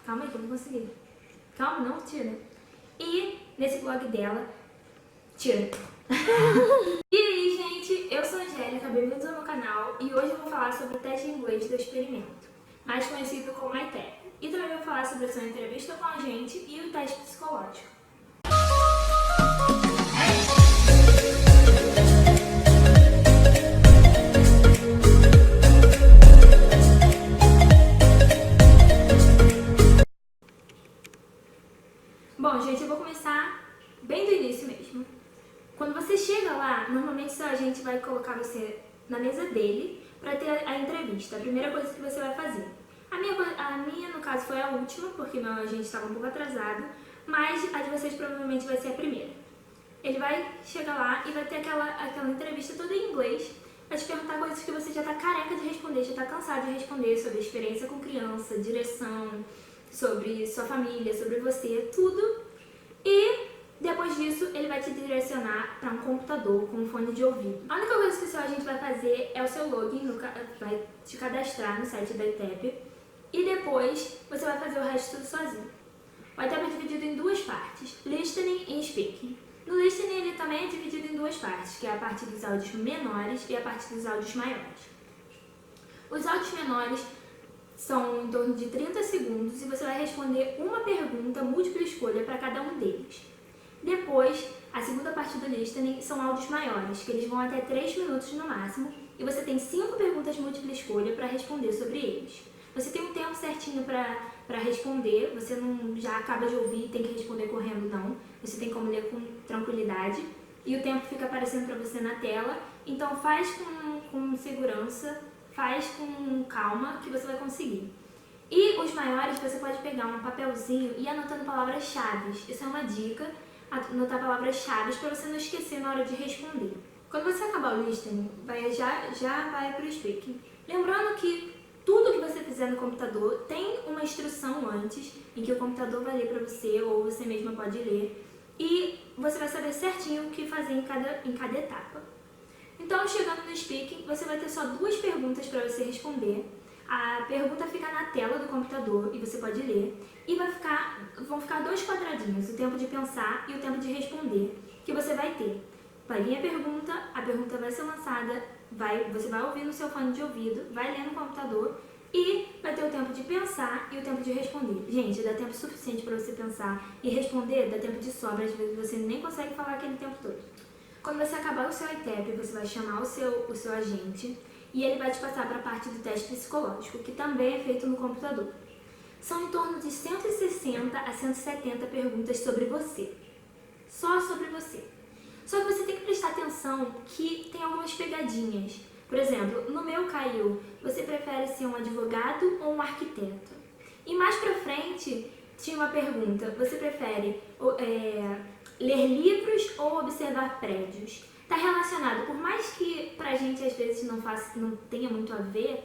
Calma aí que eu não consegui. Calma, não, tira. E nesse blog dela, tira. E aí, gente, eu sou a Angélica, bem-vindos ao meu canal e hoje eu vou falar sobre o teste de inglês do experimento, mais conhecido como ITEP. E também vou falar sobre a sua entrevista com a gente e o teste psicológico. Bom, gente, eu vou começar bem do início mesmo. Quando você chega lá, normalmente seu agente vai colocar você na mesa dele para ter a entrevista, a primeira coisa que você vai fazer. A minha, no caso, foi a última, porque meu agente estava um pouco atrasado, mas a de vocês provavelmente vai ser a primeira. Ele vai chegar lá e vai ter aquela entrevista toda em inglês, vai te perguntar coisas que você já está careca de responder, já está cansado de responder, sobre experiência com criança, direção, sobre sua família, sobre você, tudo. E depois disso, ele vai te direcionar para um computador com um fone de ouvido. A única coisa que o seu agente vai fazer é o seu login, vai te cadastrar no site da ITEP e depois você vai fazer o resto tudo sozinho. O ITEP é dividido em duas partes, listening e speaking. No listening ele também é dividido em duas partes, que é a parte dos áudios menores e a parte dos áudios maiores. Os áudios menores são em torno de 30 segundos e você vai responder uma pergunta múltipla escolha para cada um deles. Depois, a segunda parte do listening são áudios maiores, que eles vão até 3 minutos no máximo, e você tem 5 perguntas múltipla escolha para responder sobre eles. Você tem um tempo certinho para responder, você não já acaba de ouvir e tem que responder correndo não, você tem como ler com tranquilidade, e o tempo fica aparecendo para você na tela, então faz com segurança, faz com calma que você vai conseguir. E os maiores você pode pegar um papelzinho e ir anotando palavras-chave, isso é uma dica, anotar palavras-chave para você não esquecer na hora de responder. Quando você acabar o listening, já vai para o speaking. Lembrando que tudo que você fizer no computador tem uma instrução antes, em que o computador vai ler para você ou você mesma pode ler, e você vai saber certinho o que fazer em cada etapa. Então, chegando no speaking, você vai ter só 2 perguntas para você responder. A pergunta fica na tela do computador e você pode ler. E vão ficar 2 quadradinhos, o tempo de pensar e o tempo de responder, que você vai ter. Vai vir a pergunta vai ser lançada, você vai ouvir no seu fone de ouvido, vai ler no computador e vai ter o tempo de pensar e o tempo de responder. Gente, dá tempo suficiente para você pensar e responder, dá tempo de sobra, às vezes você nem consegue falar aquele tempo todo. Quando você acabar o seu ITEP, você vai chamar o seu agente e ele vai te passar para a parte do teste psicológico, que também é feito no computador. São em torno de 160 a 170 perguntas sobre você. Só sobre você. Só que você tem que prestar atenção que tem algumas pegadinhas. Por exemplo, no meu caiu, você prefere ser um advogado ou um arquiteto? E mais pra frente, tinha uma pergunta, você prefere ler livros ou observar prédios? Está relacionado, por mais que pra gente às vezes não tenha muito a ver,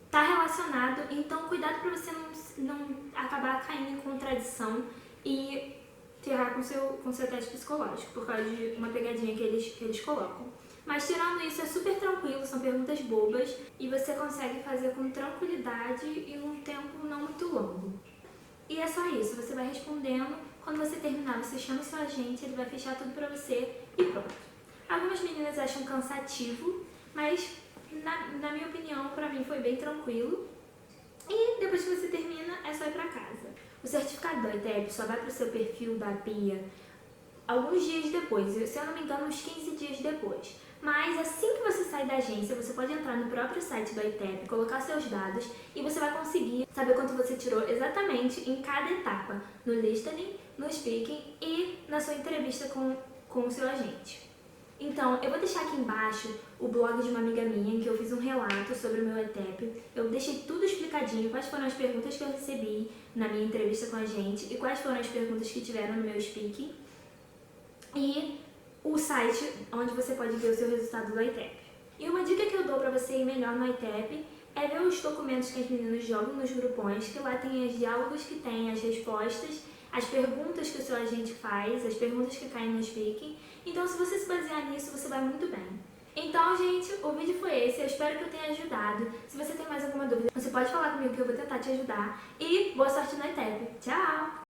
está relacionado, então cuidado para você não acabar caindo em contradição e ferrar com seu teste psicológico, por causa de uma pegadinha que eles colocam. Mas tirando isso, é super tranquilo, são perguntas bobas e você consegue fazer com tranquilidade e num tempo não muito longo. E é só isso, você vai respondendo, quando você terminar, você chama o seu agente, ele vai fechar tudo pra você e pronto. Algumas meninas acham cansativo, mas na minha opinião, pra mim foi bem tranquilo. E depois que você termina, é só ir pra casa. O certificado da ITEP só vai pro seu perfil da PIA alguns dias depois, se eu não me engano, uns 15 dias depois. Mas assim que você sair da agência, você pode entrar no próprio site da ITEP, colocar seus dados e você vai conseguir saber quanto você tirou exatamente em cada etapa, no listening, no speaking e na sua entrevista com o seu agente. Então, eu vou deixar aqui embaixo o blog de uma amiga minha, em que eu fiz um relato sobre o meu ITEP. Eu deixei tudo explicadinho, quais foram as perguntas que eu recebi na minha entrevista com a gente e quais foram as perguntas que tiveram no meu speaking. E o site onde você pode ver o seu resultado do ITEP. E uma dica que eu dou pra você ir melhor no ITEP é ver os documentos que as meninas jogam nos grupões, que lá tem os diálogos que tem, as respostas, as perguntas que o seu agente faz, as perguntas que caem no speaking. Então, se você se basear nisso, você vai muito bem. Então, gente, o vídeo foi esse. Eu espero que eu tenha ajudado. Se você tem mais alguma dúvida, você pode falar comigo que eu vou tentar te ajudar. E boa sorte no ITEP. Tchau!